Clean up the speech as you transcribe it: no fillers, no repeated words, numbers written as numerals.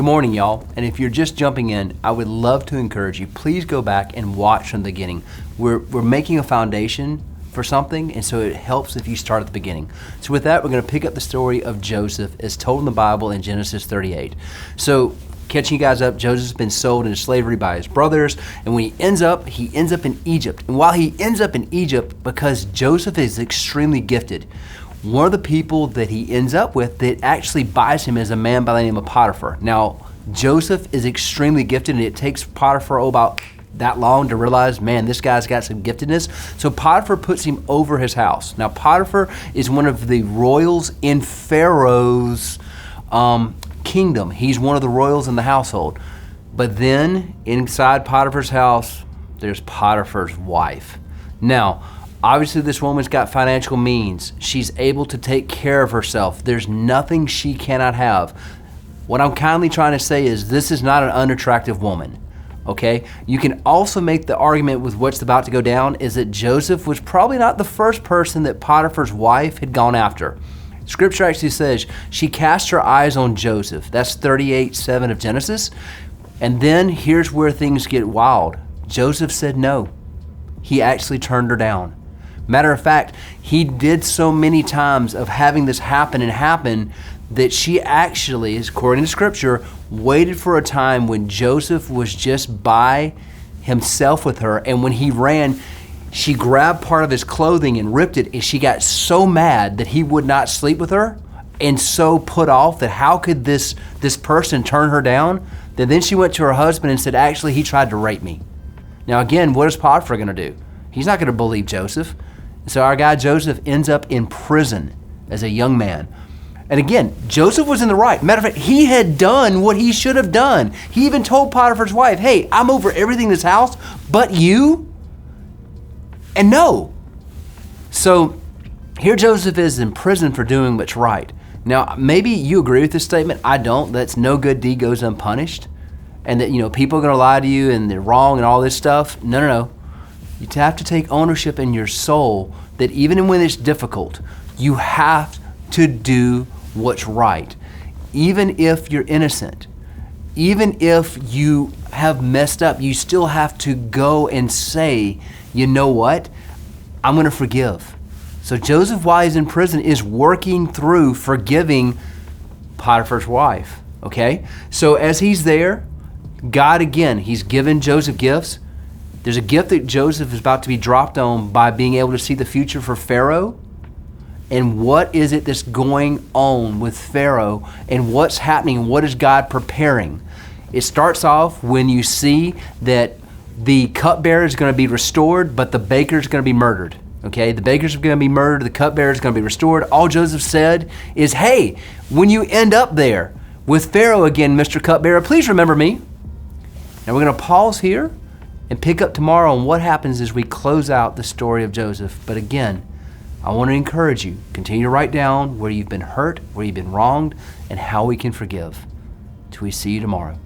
Good morning, y'all. And if you're just jumping in, I would love to encourage you, please go back and watch from the beginning. We're making a foundation for something, and so it helps if you start at the beginning. So with that, we're going to pick up the story of Joseph as told in the Bible in Genesis 38. So catching you guys up, Joseph's been sold into slavery by his brothers, and when he ends up in Egypt. And while he ends up in Egypt, because Joseph is extremely gifted, one of the people that he ends up with that actually buys him is a man by the name of Potiphar. Now, Joseph is extremely gifted, and it takes Potiphar about that long to realize, man, this guy's got some giftedness. So Potiphar puts him over his house. Now, Potiphar is one of the royals in Pharaoh's kingdom. He's one of the royals in the household. But then inside Potiphar's house, there's Potiphar's wife. Now, obviously this woman's got financial means. She's able to take care of herself. There's nothing she cannot have. What I'm kindly trying to say is this is not an unattractive woman. Okay? You can also make the argument with what's about to go down is that Joseph was probably not the first person that Potiphar's wife had gone after. Scripture actually says she cast her eyes on Joseph. That's 38:7 of Genesis. And then here's where things get wild. Joseph said no. He actually turned her down. Matter of fact, he did so many times of having this happen that she actually, according to Scripture, waited for a time when Joseph was just by himself with her, and when he ran, she grabbed part of his clothing and ripped it, and she got so mad that he would not sleep with her, and so put off that how could this person turn her down, that then she went to her husband and said, actually, he tried to rape me. Now again, what is Potiphar going to do? He's not going to believe Joseph. So our guy Joseph ends up in prison as a young man. And again, Joseph was in the right. Matter of fact, he had done what he should have done. He even told Potiphar's wife, hey, I'm over everything in this house, but you? And no. So here Joseph is in prison for doing what's right. Now, maybe you agree with this statement. I don't. That's no good deed goes unpunished. And that, people are going to lie to you and they're wrong and all this stuff. No. You have to take ownership in your soul that even when it's difficult, you have to do what's right. Even if you're innocent, even if you have messed up, you still have to go and say, you know what? I'm going to forgive. So Joseph, while he's in prison, is working through forgiving Potiphar's wife. Okay? So as he's there, God, again, he's given Joseph gifts. There's a gift that Joseph is about to be dropped on by being able to see the future for Pharaoh. And what is it that's going on with Pharaoh and what's happening? What is God preparing? It starts off when you see that the cupbearer is going to be restored, but the baker is going to be murdered. Okay, the baker's going to be murdered, the cupbearer is going to be restored. All Joseph said is, hey, when you end up there with Pharaoh again, Mr. Cupbearer, please remember me. Now we're going to pause here and pick up tomorrow on what happens as we close out the story of Joseph. But again, I want to encourage you, continue to write down where you've been hurt, where you've been wronged, and how we can forgive. Till we see you tomorrow.